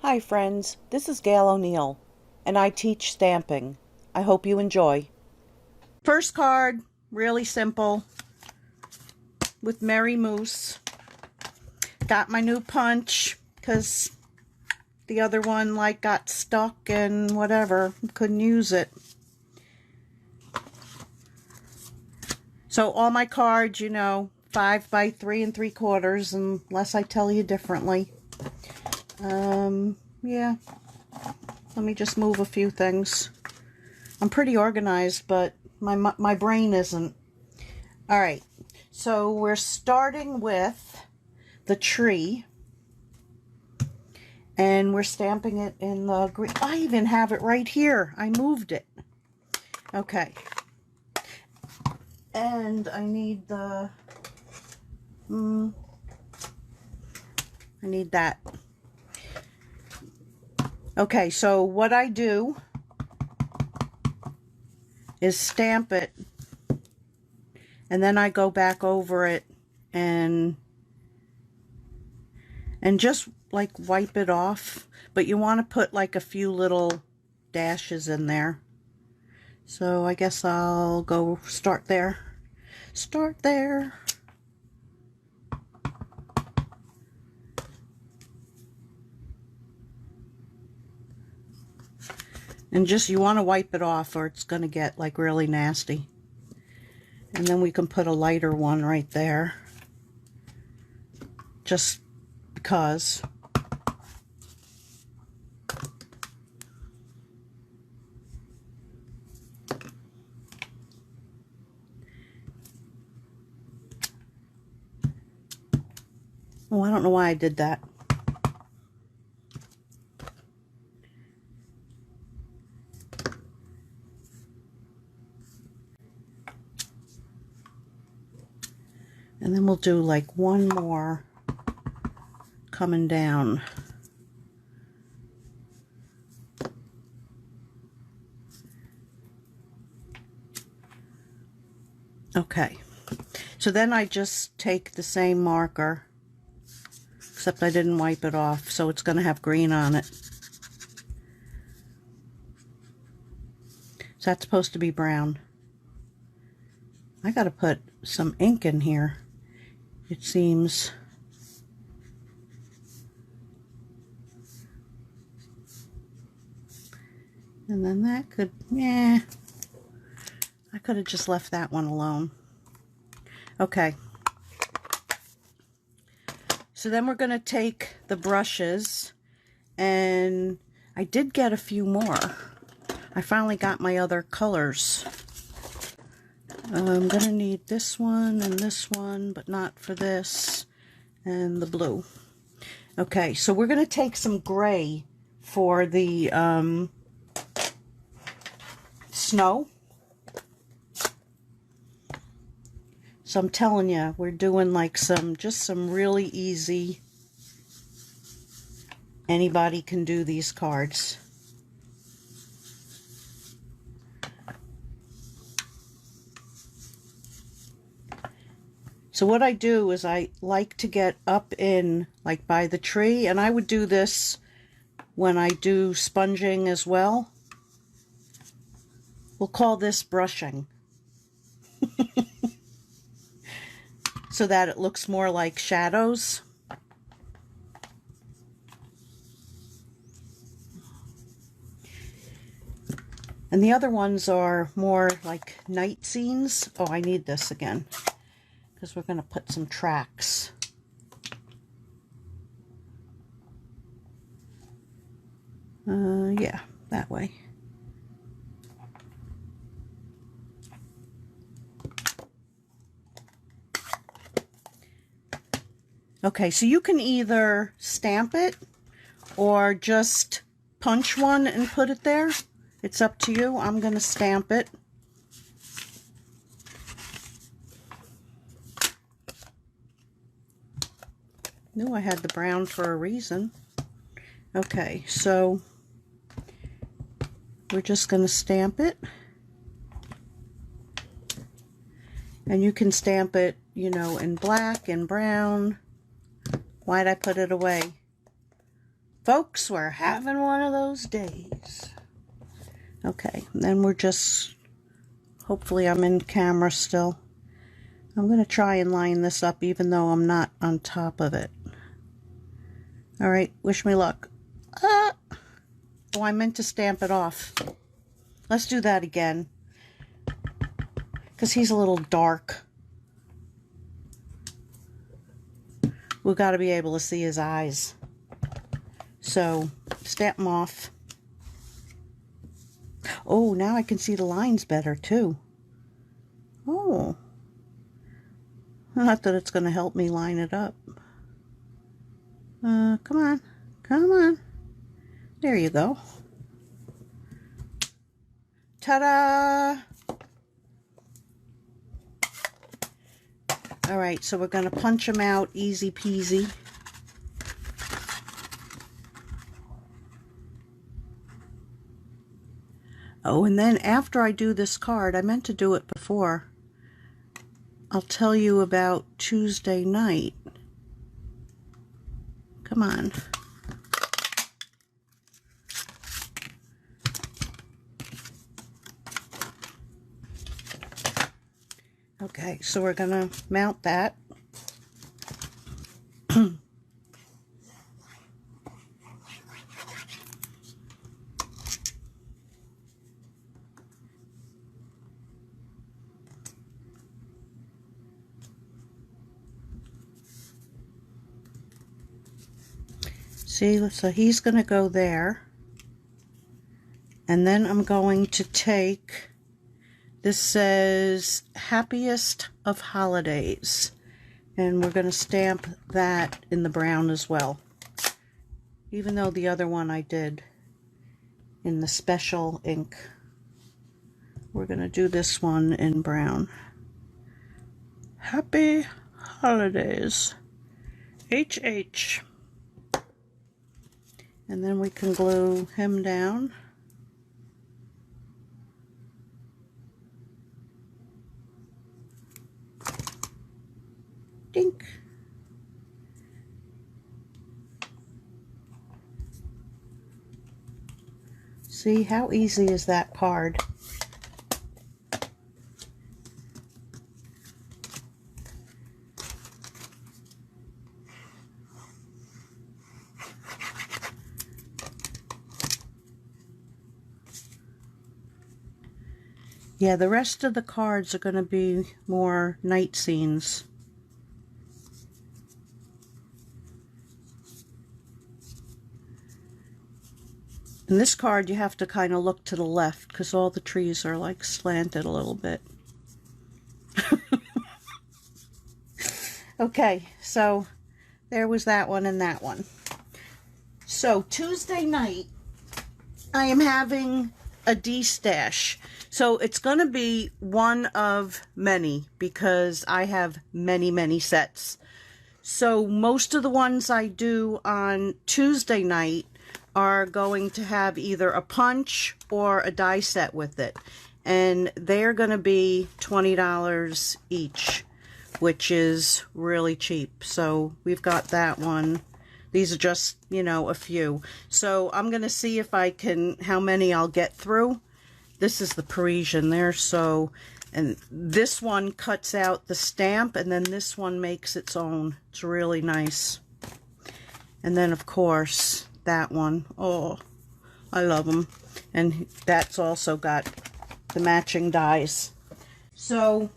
Hi friends, this is Gail O'Neill, and I teach stamping. I hope you enjoy. First card, really simple, with Merry Moose. Got my new punch, because the other one got stuck and whatever, couldn't use it. So all my cards, 5 by 3 3/4, unless I tell you differently. Yeah. Let me just move a few things. I'm pretty organized, but my brain isn't. All right. So we're starting with the tree. And we're stamping it in the green. I even have it right here. I moved it. Okay. And I need the... I need that. Okay, so what I do is stamp it, and then I go back over it and just wipe it off, but you want to put a few little dashes in there. So I guess I'll go start there. Start there. And just, you want to wipe it off or it's going to get really nasty. And then we can put a lighter one right there. Just because. Oh, I don't know why I did that. And then we'll do one more coming down. Okay. So then I just take the same marker, except I didn't wipe it off, so it's going to have green on it. So that's supposed to be brown. I got to put some ink in here, it seems. And then that could, yeah, I could have just left that one alone. Okay. So then we're going to take the brushes, and I did get a few more. I finally got my other colors. I'm going to need this one and this one, but not for this, and the blue. Okay, so we're going to take some gray for the snow. So I'm telling you, we're doing just some really easy, anybody can do these cards. So what I do is I like to get up in by the tree, and I would do this when I do sponging as well. We'll call this brushing. So that it looks more like shadows. And the other ones are more like night scenes. Oh, I need this again, because we're going to put some tracks. Yeah, that way. Okay, so you can either stamp it or just punch one and put it there. It's up to you. I'm going to stamp it. Knew I had the brown for a reason. Okay, so we're just going to stamp it. And you can stamp it, in black and brown. Why'd I put it away? Folks, we're having one of those days. Okay, then we're just, hopefully I'm in camera still. I'm going to try and line this up even though I'm not on top of it. All right, wish me luck. Oh, I meant to stamp it off. Let's do that again, because he's a little dark. We've got to be able to see his eyes. So, stamp them off. Oh, now I can see the lines better, too. Oh. Not that it's going to help me line it up. Come on. Come on. There you go. Ta-da! All right, so we're going to punch them out easy peasy. Oh, and then after I do this card, I meant to do it before, I'll tell you about Tuesday night. Come on. Okay, so we're going to mount that. See, so he's going to go there. And then I'm going to take, this says Happiest of Holidays. And we're going to stamp that in the brown as well. Even though the other one I did in the special ink. We're going to do this one in brown. Happy Holidays. HH. And then we can glue him down. Dink. See, how easy is that card? Yeah, the rest of the cards are going to be more night scenes. In this card, you have to kind of look to the left because all the trees are like slanted a little bit. Okay, so there was that one and that one. So Tuesday night, I am having a D-stash. So it's going to be one of many because I have many, many sets. So most of the ones I do on Tuesday night are going to have either a punch or a die set with it. And they're going to be $20 each, which is really cheap. So we've got that one. These are just, you know, a few. So I'm going to see if I can, how many I'll get through. This is the Parisian there, so, and this one cuts out the stamp, and then this one makes its own. It's really nice. And then, of course, that one. Oh, I love them. And that's also got the matching dies. So,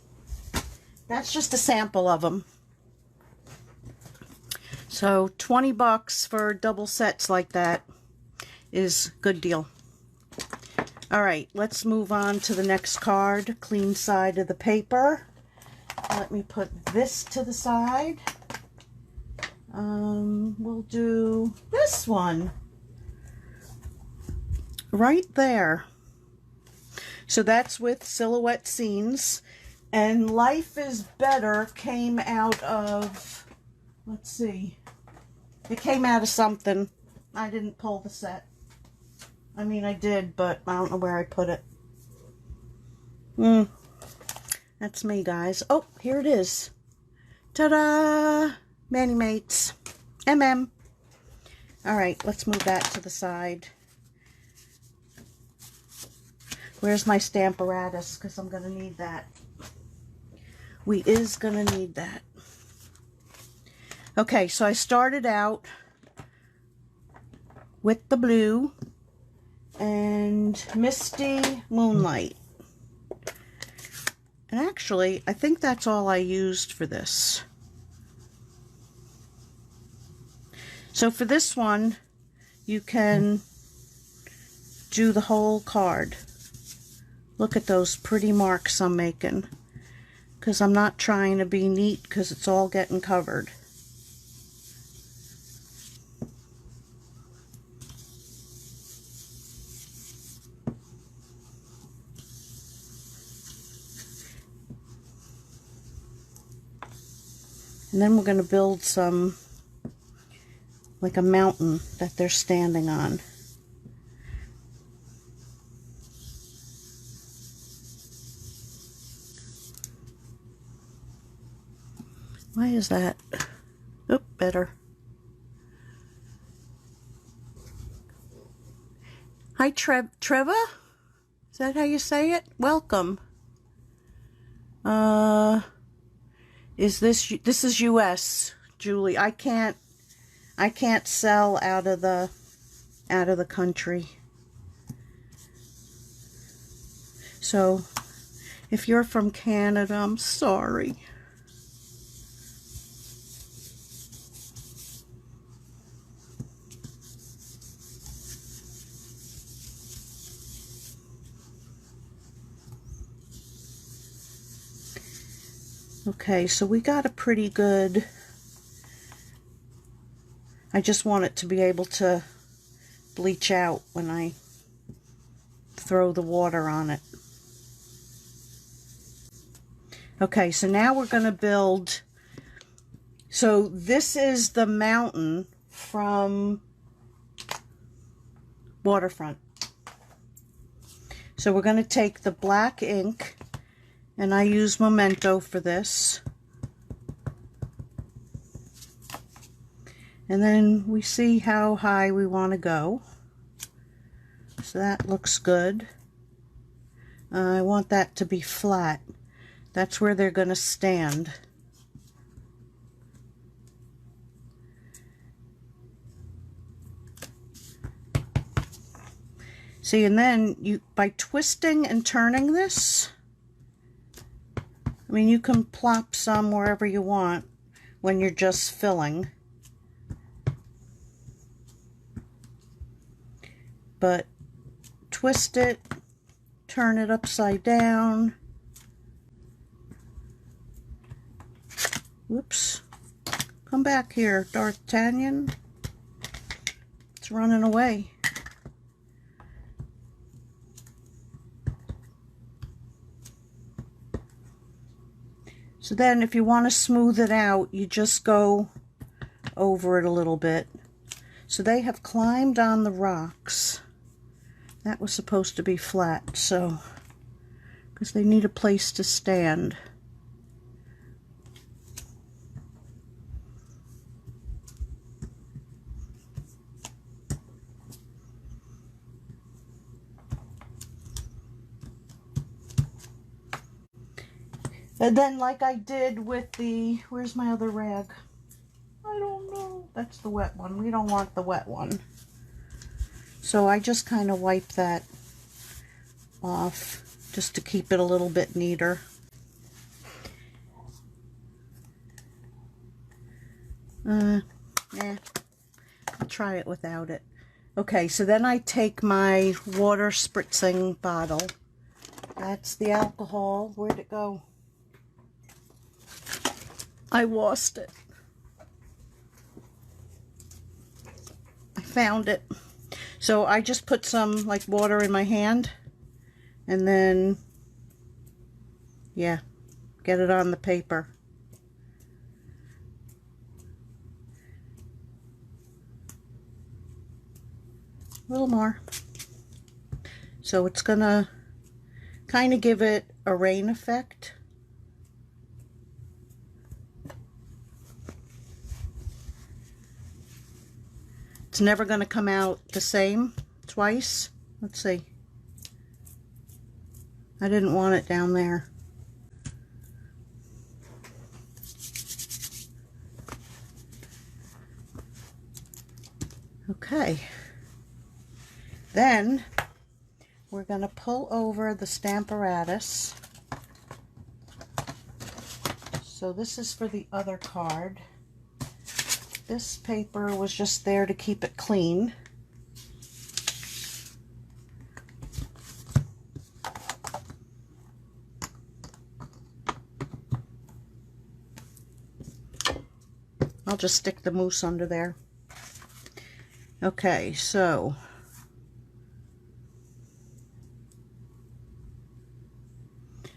that's just a sample of them. So, 20 bucks for double sets like that is a good deal. All right, let's move on to the next card, clean side of the paper. Let me put this to the side. We'll do this one right there. So that's with silhouette scenes. And Life is Better came out of, let's see, it came out of something. I didn't pull the set. I mean, I did, but I don't know where I put it. That's me, guys. Oh, here it is. Ta-da! Mani Mates. MM. All right, let's move that to the side. Where's my Stamparatus? Because I'm going to need that. We is going to need that. Okay, so I started out with the blue and Misty Moonlight. And actually, I think that's all I used for this. So for this one, you can do the whole card. Look at those pretty marks I'm making. Because I'm not trying to be neat because it's all getting covered. And then we're going to build some, like a mountain that they're standing on. Why is that? Oop, better. Hi, Trevor? Is that how you say it? Welcome. This is US, Julie. I can't sell out of the country. So if you're from Canada, I'm sorry. Okay, so we got a pretty good, I just want it to be able to bleach out when I throw the water on it. Okay, so now we're going to build, so this is the mountain from Waterfront. So we're going to take the black ink, and I use Memento for this. And then we see how high we want to go. So that looks good. I want that to be flat. That's where they're going to stand. See, and then by twisting and turning this, I mean, you can plop some wherever you want when you're just filling. But twist it, turn it upside down. Whoops. Come back here, D'Artagnan. It's running away. So then if you want to smooth it out, you just go over it a little bit. So they have climbed on the rocks. That was supposed to be flat, so, because they need a place to stand. And then, like I did with the, where's my other rag? I don't know. That's the wet one. We don't want the wet one. So I just kind of wipe that off just to keep it a little bit neater. I'll try it without it. Okay, so then I take my water spritzing bottle. That's the alcohol. Where'd it go? I lost it. I found it. So I just put some like water in my hand and then, yeah, get it on the paper. A little more. So it's gonna kind of give it a rain effect. It's it's never going to come out the same twice. Let's see. I didn't want it down there. Okay. Then we're going to pull over the Stamparatus. So this is for the other card. This paper was just there to keep it clean. I'll just stick the mousse under there. Okay, so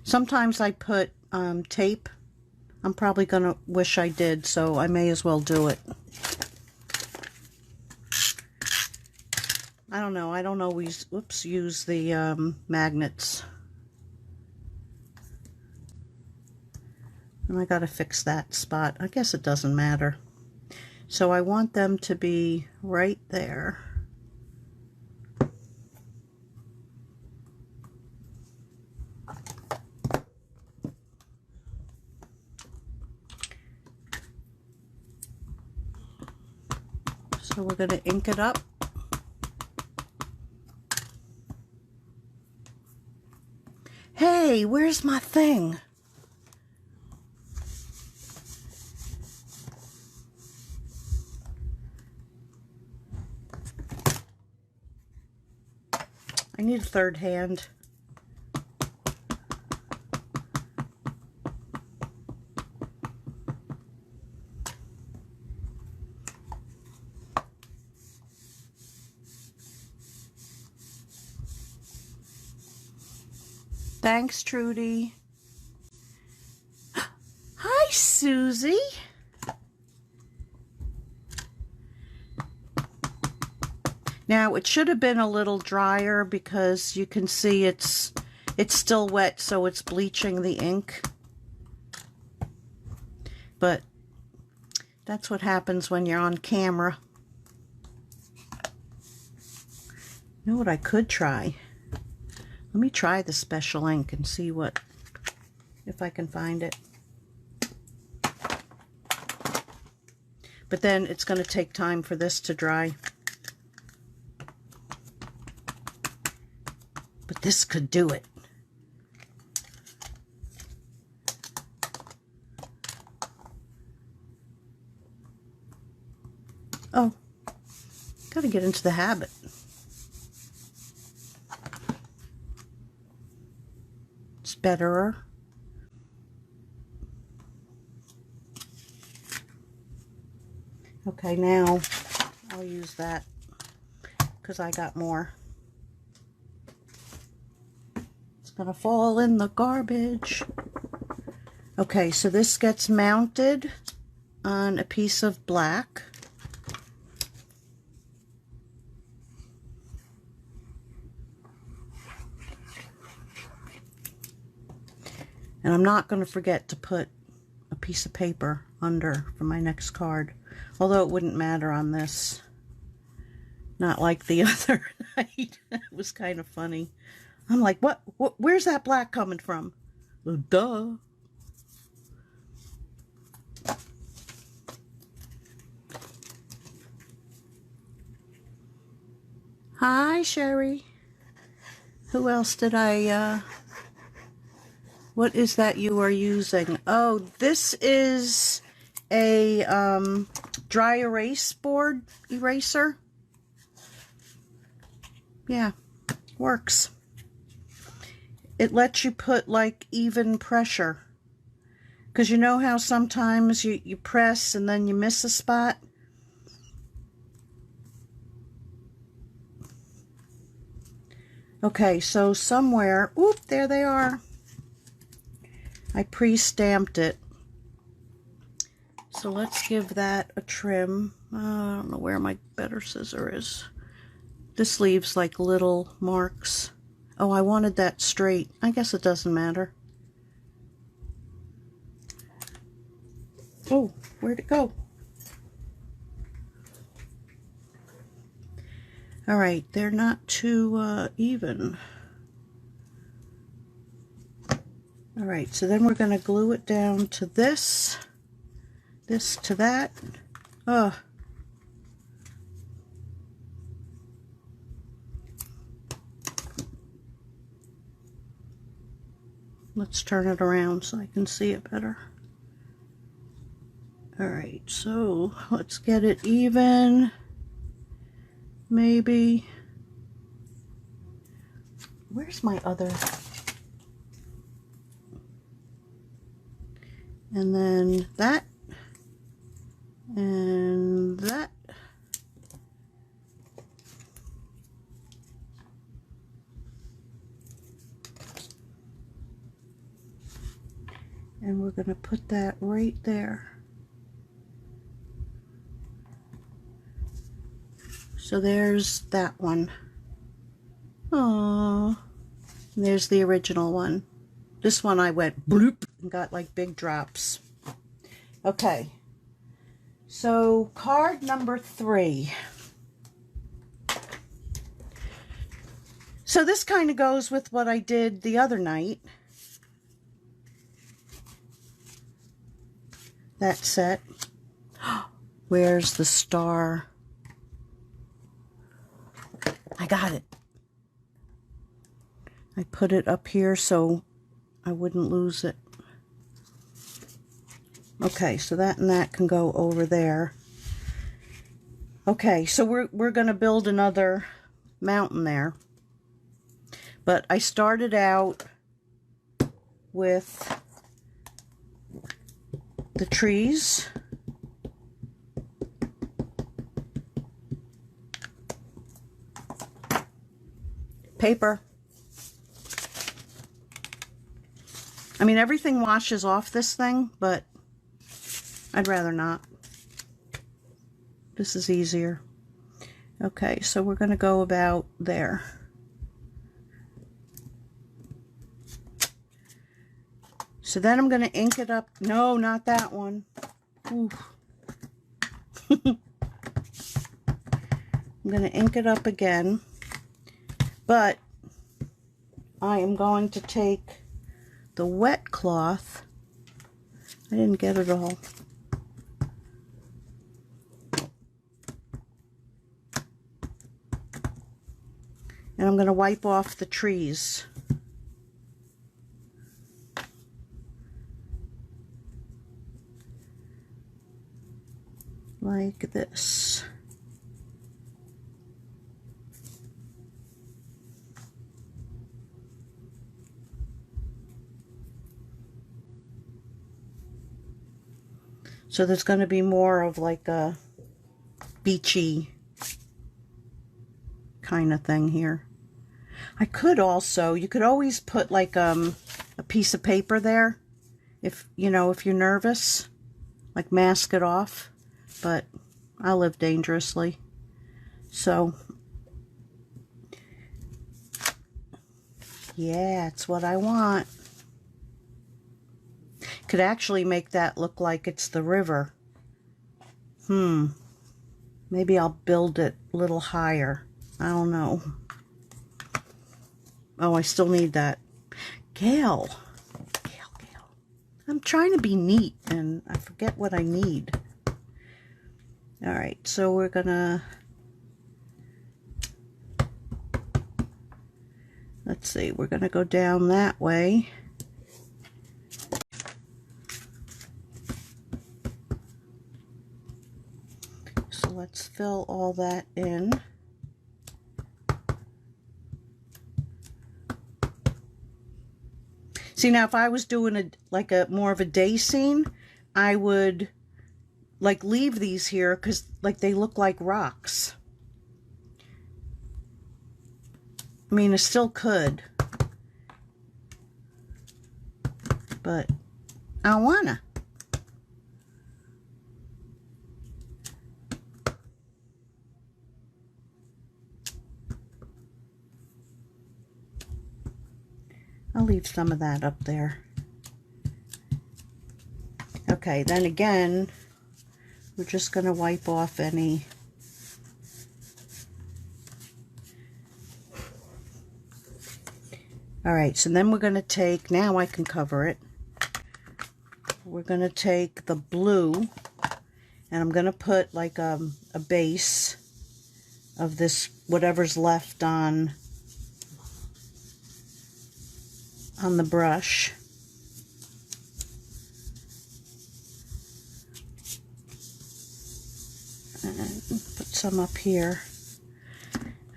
sometimes I put tape. I'm probably gonna wish I did, so I may as well do it. I don't know. I don't always, use the magnets. And I gotta fix that spot. I guess it doesn't matter. So I want them to be right there. So we're going to ink it up. Hey, where's my thing? I need a third hand. Thanks, Trudy. Hi, Susie. Now, it should have been a little drier because you can see it's still wet, so it's bleaching the ink. But that's what happens when you're on camera. You know what I could try? Let me try the special ink and see if I can find it. But then it's going to take time for this to dry. But this could do it. Oh, gotta get into the habit. It's betterer. Okay, now I'll use that because I got more. It's gonna fall in the garbage. Okay, so this gets mounted on a piece of black. And I'm not going to forget to put a piece of paper under for my next card. Although it wouldn't matter on this. Not like the other night. It was kind of funny. I'm like, what? Where's that black coming from? Well, duh. Hi, Sherry. Who else did I, what is that you are using? Oh, this is a dry erase board eraser. Yeah, works. It lets you put like even pressure. Because you know how sometimes you press and then you miss a spot? Okay, so somewhere, oop, there they are. I pre-stamped it. So let's give that a trim. I don't know where my better scissor is. This leaves like little marks. Oh, I wanted that straight. I guess it doesn't matter. Oh, where'd it go? All right, they're not too even. All right, so then we're going to glue it down to this to that. Oh. Let's turn it around so I can see it better. All right, so let's get it even. Maybe. Where's my other? And then that. And that. And we're going to put that right there. So there's that one. Oh, there's the original one. This one I went bloop and got like big drops. Okay, so card number 3. So this kind of goes with what I did the other night. That set. Where's the star? I got it. I put it up here so I wouldn't lose it. Okay, so that and that can go over there. Okay, so we're going to build another mountain there. But I started out with the trees. Paper. I mean, everything washes off this thing, but I'd rather not. This is easier. Okay, so we're going to go about there. So then I'm going to ink it up. No, not that one. Oof. I'm going to ink it up again. But I am going to take the wet cloth. I didn't get it all. And I'm going to wipe off the trees. Like this. So there's going to be more of like a beachy kind of thing here. I could also, you could always put like a piece of paper there if, you know, if you're nervous, like mask it off, but I live dangerously. So yeah, it's what I want. Could actually make that look like it's the river. Maybe I'll build it a little higher. I don't know. Oh, I still need that. Gail. I'm trying to be neat and I forget what I need. Alright, so we're gonna... Let's see, we're gonna go down that way. So let's fill all that in. See, now if I was doing a more of a day scene, I would like leave these here because like they look like rocks. I mean, I still could, but I don't wanna. I'll leave some of that up there. Okay, then again, we're just going to wipe off any All right, so then we're going to take, now I can cover it. We're going to take the blue, and I'm going to put like a base of this, whatever's left on the brush. And put some up here.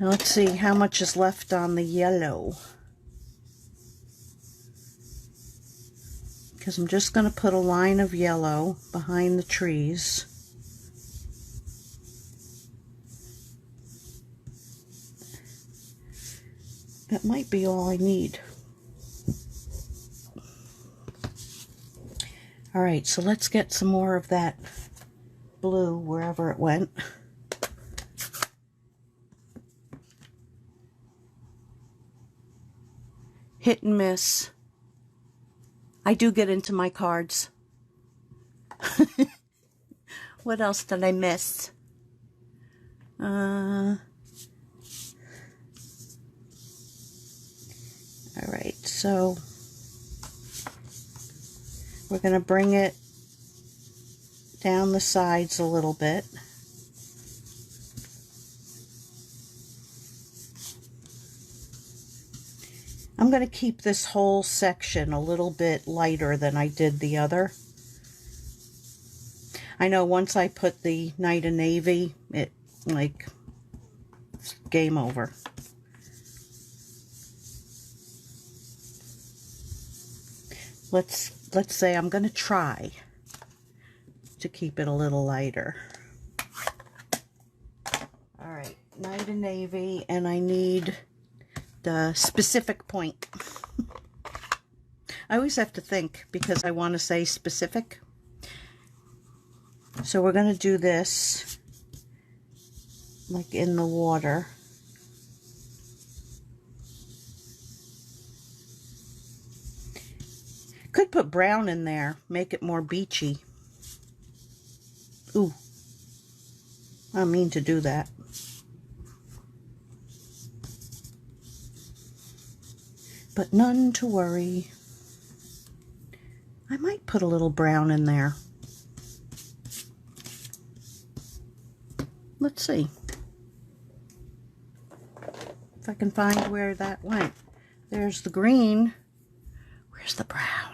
Now let's see how much is left on the yellow. Because I'm just going to put a line of yellow behind the trees. That might be all I need. Alright, so let's get some more of that blue wherever it went. Hit and miss. I do get into my cards. What else did I miss? Alright, so we're going to bring it down the sides a little bit. I'm going to keep this whole section a little bit lighter than I did the other. I know once I put the Night of Navy, it like, it's game over. Let's say I'm going to try to keep it a little lighter. All right, Night of Navy, and I need the specific point. I always have to think because I want to say specific. So we're going to do this like in the water. Could put brown in there, make it more beachy. Ooh, I don't mean to do that. But none to worry. I might put a little brown in there. Let's see if I can find where that went. There's the green. Where's the brown?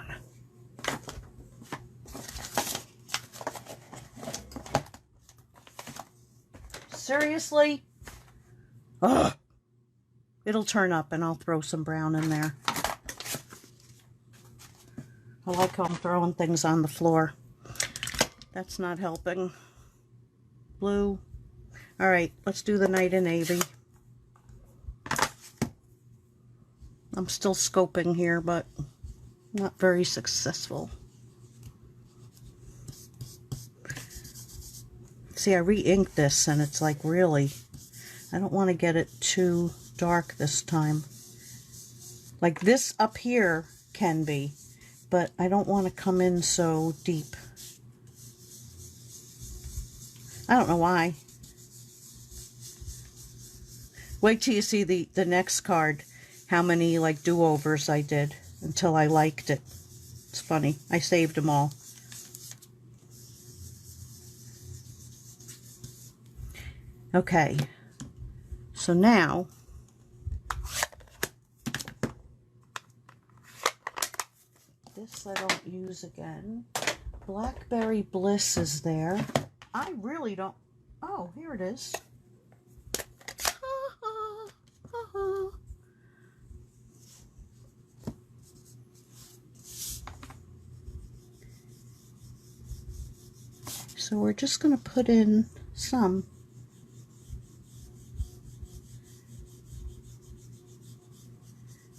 Seriously? Ugh. It'll turn up and I'll throw some brown in there. I like how I'm throwing things on the floor. That's not helping. Blue. Alright, let's do the Night of Navy. I'm still scoping here, but not very successful. See, I re-inked this and it's like really, I don't want to get it too dark this time. Like this up here can be, but I don't want to come in so deep. I don't know why. Wait till you see the next card, how many like do-overs I did until I liked it. It's funny. I saved them all. Okay. So now this I don't use again. Blackberry Bliss is there. I really don't... Oh, here it is. So we're just going to put in some.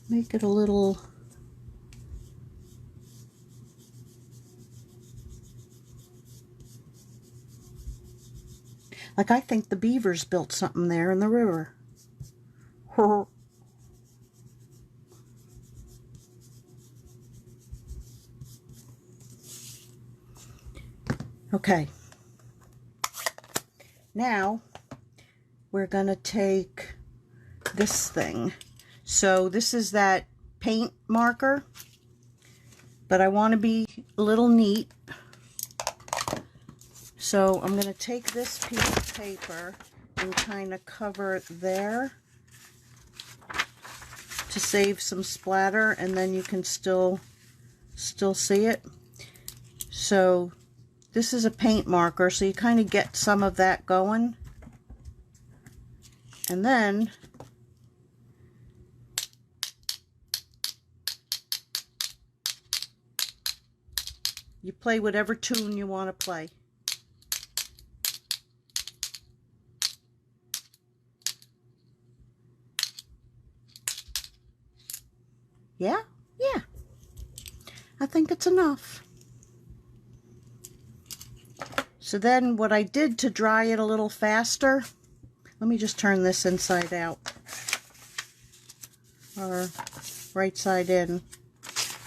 Make it a little... Like I think the beavers built something there in the river. Okay. Now we're going to take this thing. So this is that paint marker, but I want to be a little neat. So I'm going to take this piece of paper and kind of cover it there to save some splatter, and then you can still see it. So this is a paint marker, so you kind of get some of that going. And then you play whatever tune you want to play. Yeah? Yeah. I think it's enough. So then what I did to dry it a little faster, let me just turn this inside out, or right side in,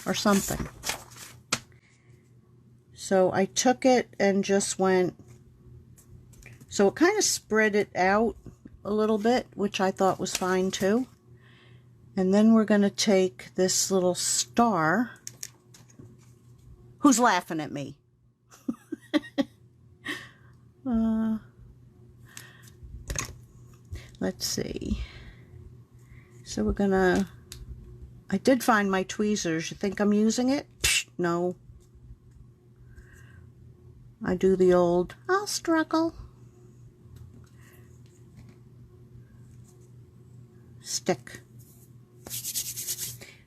or something. So I took it and just went, so it kind of spread it out a little bit, which I thought was fine too. And then we're going to take this little star. Who's laughing at me? Let's see. So we're gonna, I did find my tweezers. You think I'm using it? Psh, no. I do the old, I'll struggle. Stick.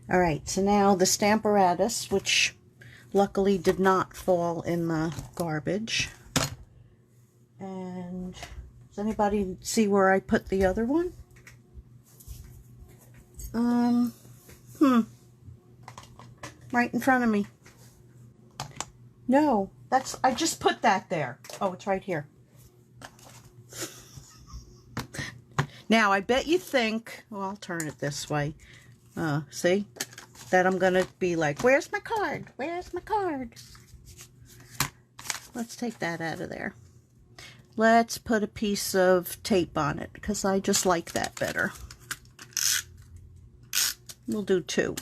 Alright, so now the Stamparatus, which luckily did not fall in the garbage. And does anybody see where I put the other one? Right in front of me. No, that's, I just put that there. Oh, it's right here. Now, I bet you think, well, I'll turn it this way. See? That I'm gonna be like, where's my card? Where's my card? Let's take that out of there. Let's put a piece of tape on it, because I just like that better. We'll do 2.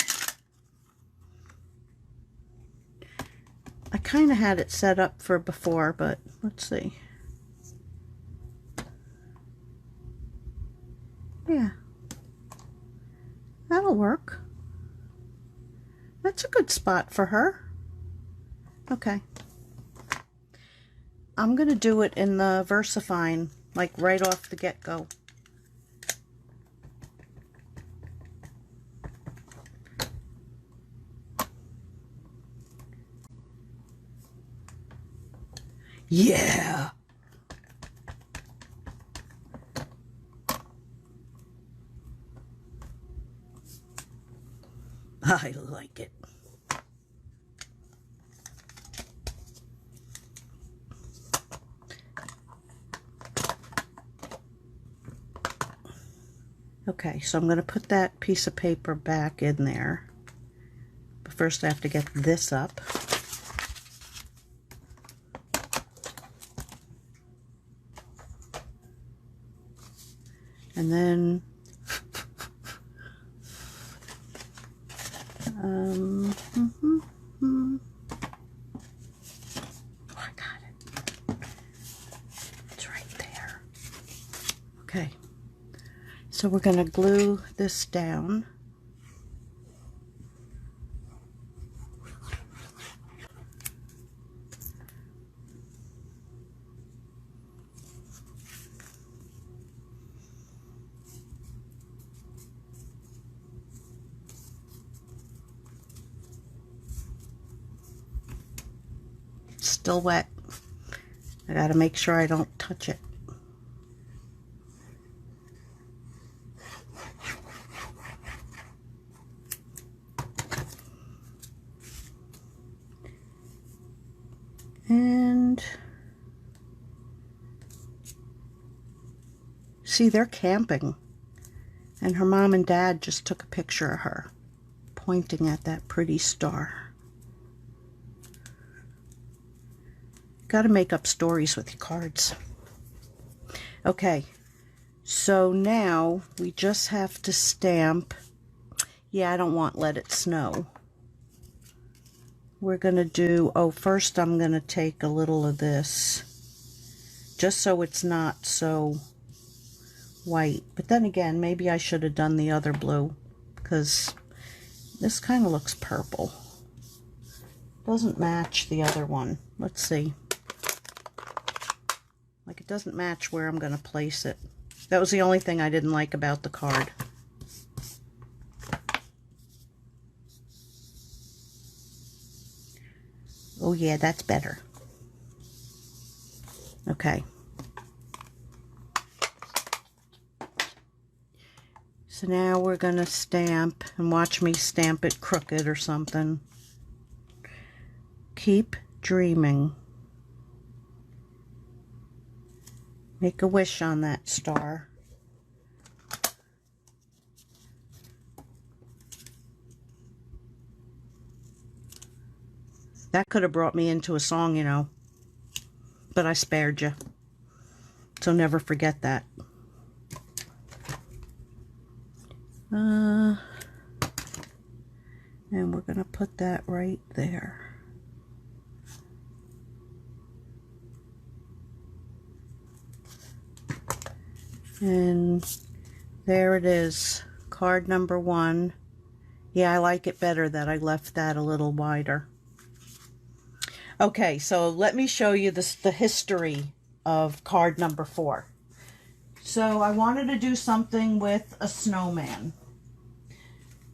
I kind of had it set up for before, but let's see. Yeah. That'll work. That's a good spot for her. Okay. I'm going to do it in the VersaFine, like right off the get-go. Yeah! I like it. Okay, so I'm going to put that piece of paper back in there. But first I have to get this up. And then oh, I got it. It's right there. Okay. So we're going to glue this down. It's still wet. I got to make sure I don't touch it. And see, they're camping, and her mom and dad just took a picture of her pointing at that pretty star. Got to make up stories with your cards. Okay, so now we just have to stamp. Yeah, I don't want Let It Snow. We're going to do, oh, first I'm going to take a little of this, just so it's not so white. But then again, maybe I should have done the other blue, because this kind of looks purple. Doesn't match the other one. Let's see. Like, it doesn't match where I'm going to place it. That was the only thing I didn't like about the card. Oh yeah, that's better. Okay. So now we're going to stamp, and watch me stamp it crooked or something. Keep dreaming. Make a wish on that star. That could have brought me into a song, you know. But I spared you. So never forget that. And we're going to put that right there. And there it is. Card number 1. Yeah, I like it better that I left that a little wider. Okay, so let me show you the history of card number 4. So I wanted to do something with a snowman.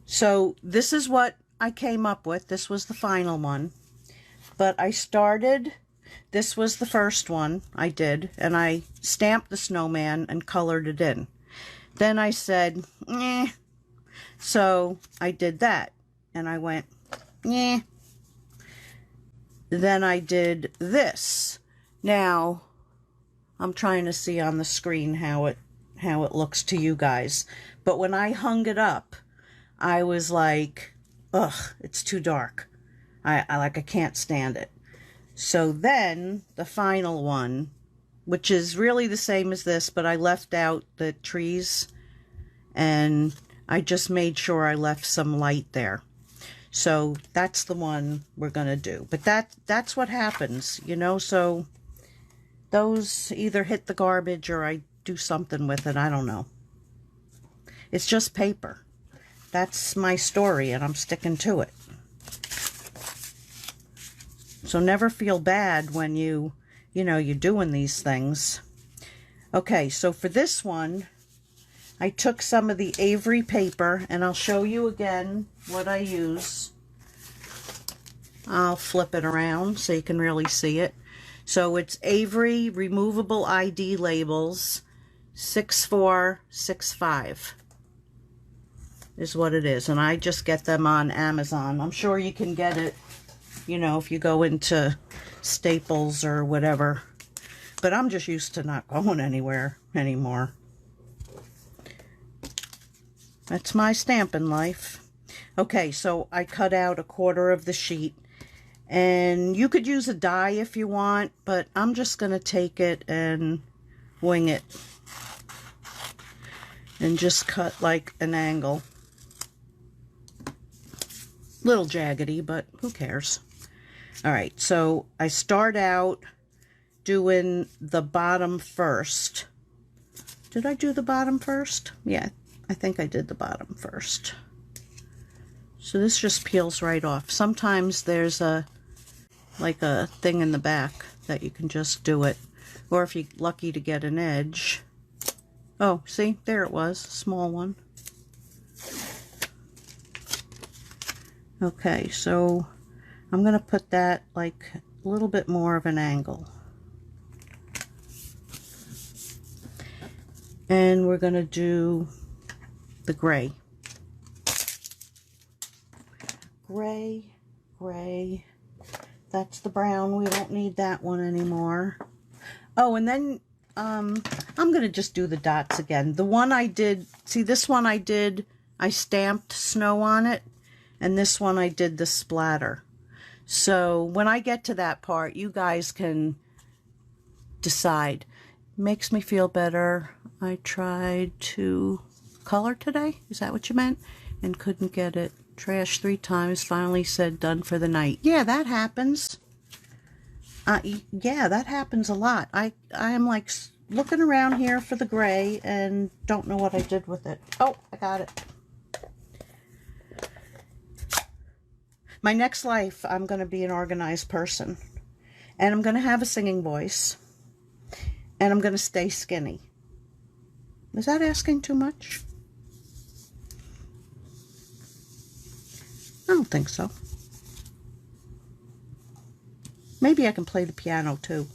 So this is what I came up with. This was the final one. But I started, this was the first one I did, and I stamped the snowman and colored it in. Then I said, eh. So I did that, and I went, eh. Then I did this. Now, I'm trying to see on the screen how it looks to you guys. But when I hung it up, I was like, ugh, it's too dark. I can't stand it. So then the final one, which is really the same as this, but I left out the trees and I just made sure I left some light there. So that's the one we're going to do. But that's what happens, you know, so those either hit the garbage or I do something with it. I don't know. It's just paper. That's my story and I'm sticking to it. So never feel bad when you're doing these things. Okay, so for this one, I took some of the Avery paper, and I'll show you again what I use. I'll flip it around so you can really see it. So it's Avery Removable ID Labels 6465 is what it is. And I just get them on Amazon. I'm sure you can get it, you know, if you go into Staples or whatever. But I'm just used to not going anywhere anymore. That's my Stampin' life. Okay, so I cut out 1/4 of the sheet. And you could use a die if you want, but I'm just going to take it and wing it. And just cut like an angle. Little jaggedy, but who cares? Alright, so I start out doing the bottom first. Did I do the bottom first? Yeah, I think I did the bottom first. So this just peels right off. Sometimes there's like a thing in the back that you can just do it. Or if you're lucky to get an edge. Oh, see, there it was, small one. Okay, so I'm going to put that like a little bit more of an angle. And we're going to do the gray. Gray, gray. That's the brown. We don't need that one anymore. Oh, and then I'm going to just do the dots again. The one I did, see this one I stamped snow on it. And this one I did the splatter. So when I get to that part, you guys can decide. Makes me feel better. I tried to color today. Is that what you meant? and couldn't get it. Trashed 3 times, finally said done for the night. Yeah, that happens. Yeah, that happens a lot. I am like looking around here for the gray and don't know what I did with it. Oh, I got it. My next life, I'm going to be an organized person. And I'm going to have a singing voice. And I'm going to stay skinny. Is that asking too much? I don't think so. Maybe I can play the piano too.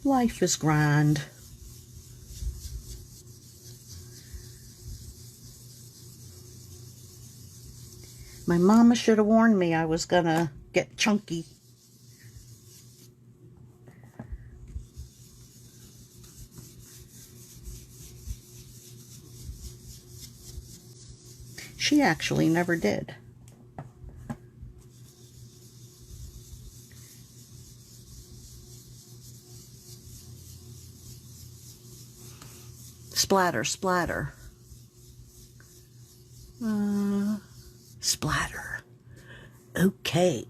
Life is grand. My mama should have warned me I was gonna get chunky. She actually never did. Splatter, splatter. Splatter. Okay.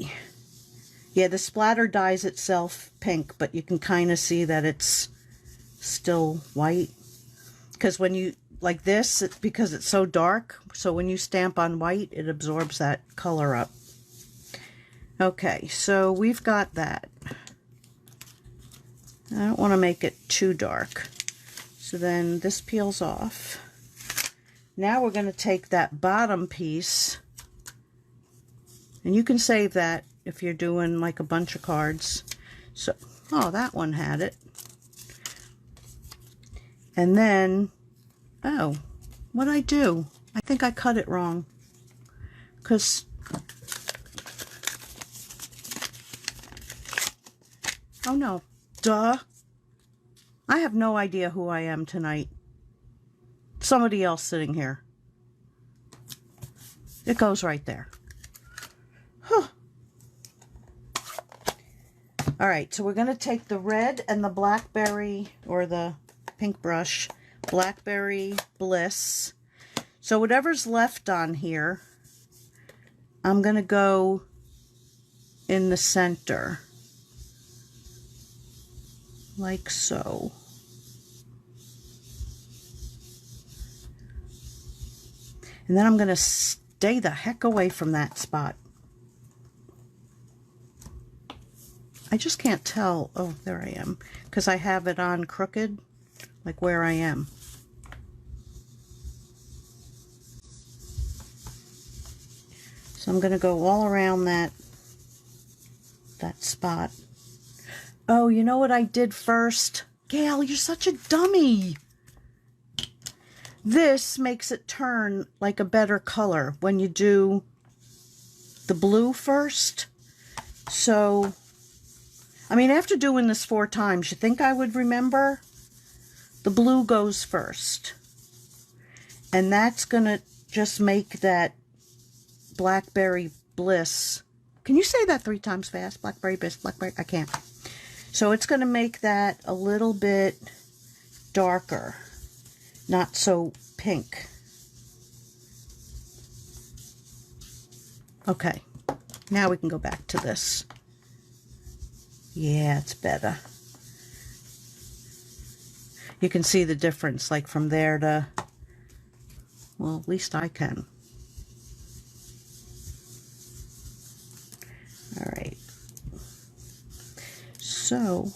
Yeah, the splatter dyes itself pink, but you can kind of see that it's still white. Because when you, like this, because it's so dark, so when you stamp on white, it absorbs that color up. Okay, so we've got that. I don't want to make it too dark. So then this peels off. Now we're going to take that bottom piece, and you can save that if you're doing like a bunch of cards. So, oh, that one had it. And then, oh, what'd I do? I think I cut it wrong. Because, oh no, duh. I have no idea who I am tonight. Somebody else sitting here. It goes right there. Huh. All right, so we're going to take the red and the blackberry, or the pink brush, Blackberry Bliss. So whatever's left on here, I'm going to go in the center. Like so. And then I'm going to stay the heck away from that spot. I just can't tell. Oh, there I am. Because I have it on crooked, like where I am. So I'm going to go all around that spot. Oh, you know what I did first? Gail, you're such a dummy. This makes it turn like a better color when you do the blue first. So, I mean, after doing this 4 times, you think I would remember? The blue goes first. And that's going to just make that Blackberry Bliss. Can you say that 3 times fast? Blackberry Bliss, Blackberry, I can't. So it's going to make that a little bit darker. Not so pink. Okay, now we can go back to this. Yeah, it's better. You can see the difference, like from there to, well, at least I can. All right. So,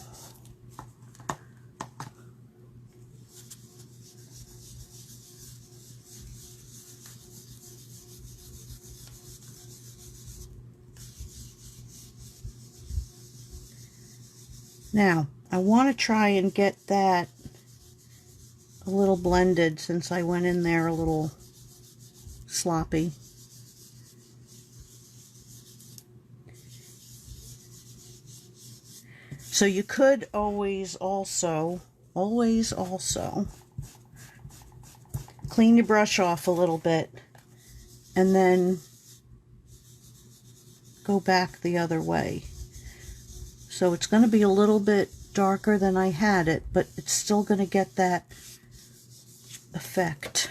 now, I want to try and get that a little blended since I went in there a little sloppy. So you could always also clean your brush off a little bit and then go back the other way. So it's going to be a little bit darker than I had it, but it's still going to get that effect.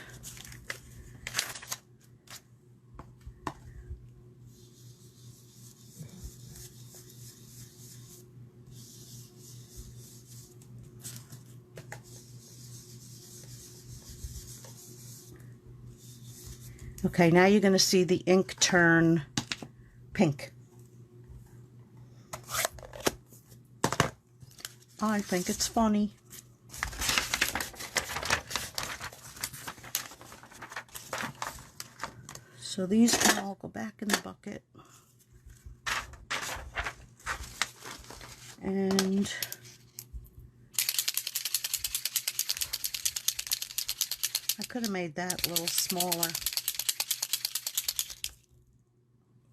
Okay, now you're going to see the ink turn pink. I think it's funny. So these can all go back in the bucket. And I could have made that a little smaller.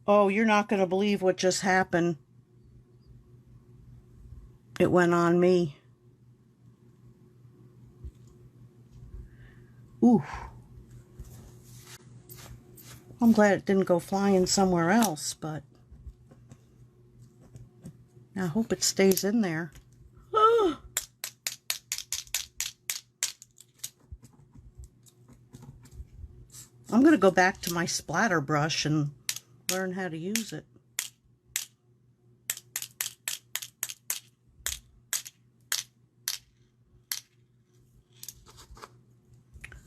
Oh, you're not going to believe what just happened. It went on me. Ooh. I'm glad it didn't go flying somewhere else, but I hope it stays in there. Oh. I'm going to go back to my splatter brush and learn how to use it.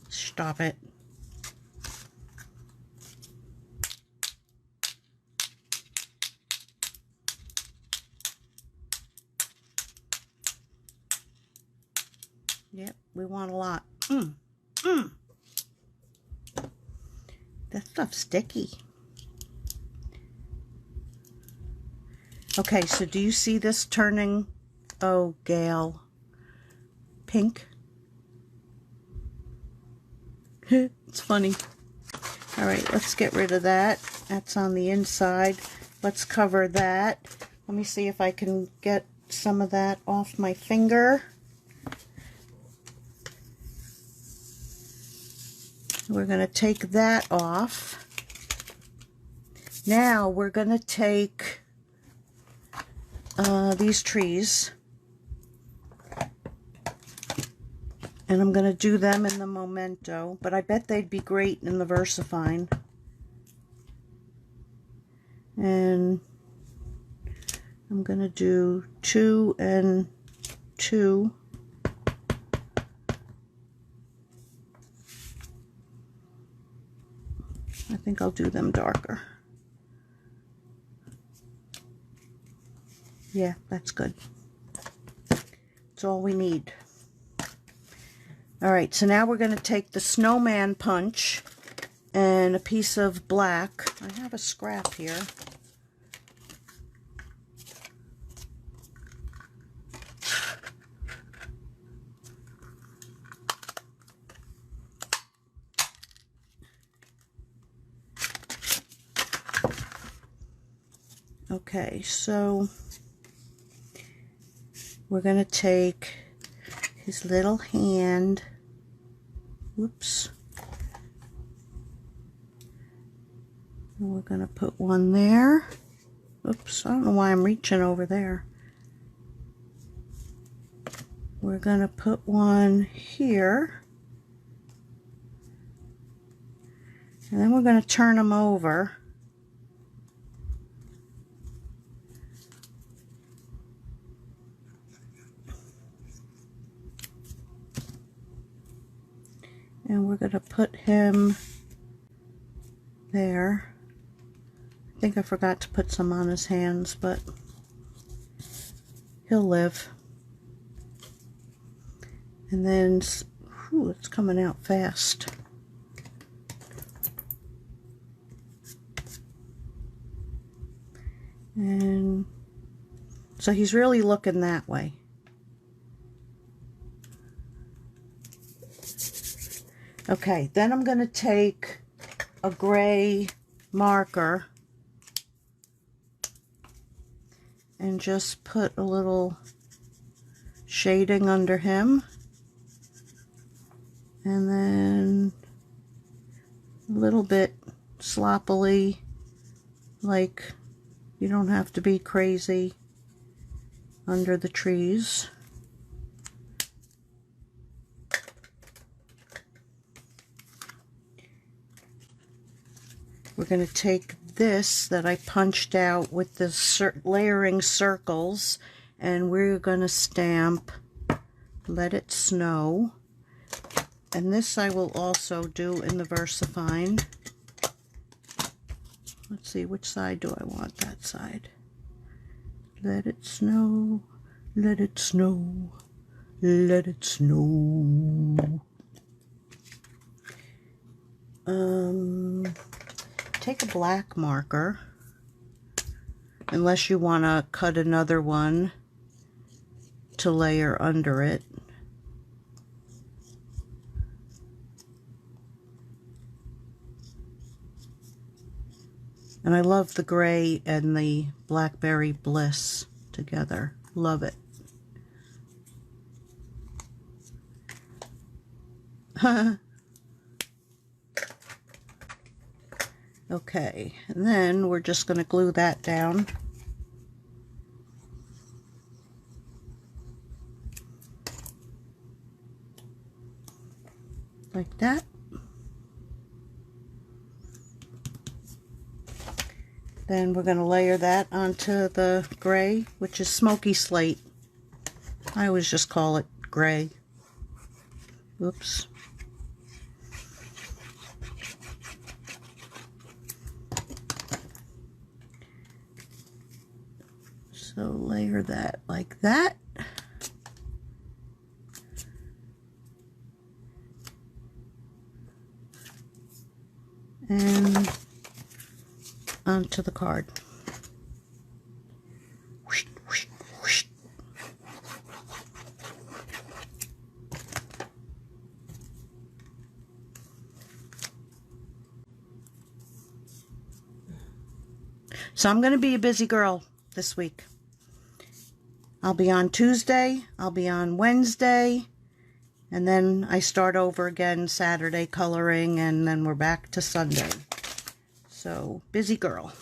Stop it. Yep, we want a lot. That stuff's sticky. Okay, so do you see this turning, oh, Gail, pink? It's funny. All right, let's get rid of that. That's on the inside. Let's cover that. Let me see if I can get some of that off my finger. We're going to take that off. Now we're going to take these trees, and I'm going to do them in the Memento, but I bet they'd be great in the VersaFine. And I'm going to do 2 and 2. I think I'll do them darker. Yeah, that's good. That's all we need. All right, so now we're going to take the Snowman punch and a piece of black. I have a scrap here. Okay, so we're going to take his little hand. Whoops. And we're going to put one there. Oops, I don't know why I'm reaching over there. We're going to put one here. And then we're going to turn them over. And we're going to put him there. I think I forgot to put some on his hands, but he'll live. And then, whew, it's coming out fast. And so he's really looking that way. Okay, then I'm going to take a gray marker and just put a little shading under him. And then a little bit sloppily, like you don't have to be crazy under the trees. we're going to take this that I punched out with the layering circles, and we're going to stamp Let It Snow. And this I will also do in the VersaFine. Let's see, which side do I want? That side. Let it snow, let it snow, let it snow. Take a black marker, unless you want to cut another one to layer under it. And I love the gray and the Blackberry Bliss together. Love it. Okay, and then we're just going to glue that down. Like that. Then we're going to layer that onto the gray, which is smoky slate. I always just call it gray. Oops. So layer that like that. And onto the card. Whoosh, whoosh, whoosh. So I'm going to be a busy girl this week. I'll be on Tuesday, I'll be on Wednesday, and then I start over again Saturday coloring, and then we're back to Sunday. So, busy girl.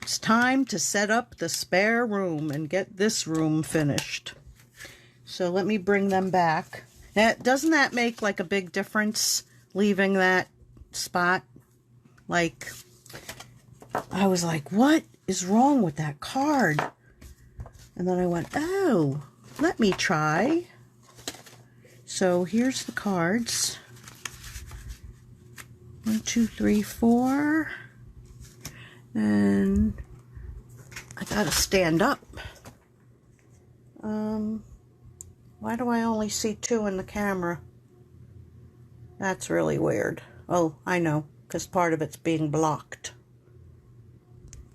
It's time to set up the spare room and get this room finished. So let me bring them back. Now, doesn't that make like a big difference, leaving that spot? Like, I was like, what is wrong with that card? And then I went, oh, let me try. So here's the cards. 1, 2, 3, 4. And I gotta stand up. Why do I only see 2 in the camera? That's really weird. Oh, I know, because part of it's being blocked.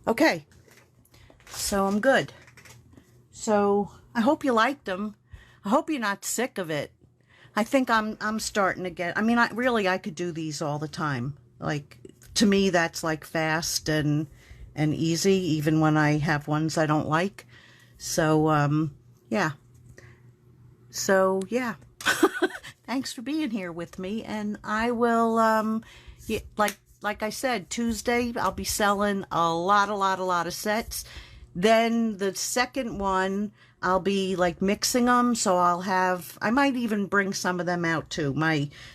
Okay, so I'm good. So I hope you liked them. I hope you're not sick of it. I think I'm starting to get, I mean, I could do these all the time. Like, to me, that's like fast and easy, even when I have ones I don't like. So, yeah. So, yeah. Thanks for being here with me, and I will, yeah, like I said, Tuesday I'll be selling a lot of sets. Then the second one, I'll be like mixing them, so I might even bring some of them out too.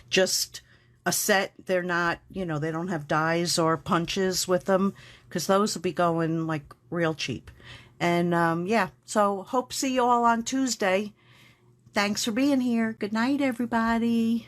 Just a set, they're not, you know, they don't have dies or punches with them, because those will be going like real cheap. And yeah, so hope to see you all on Tuesday. Thanks for being here. Good night, everybody.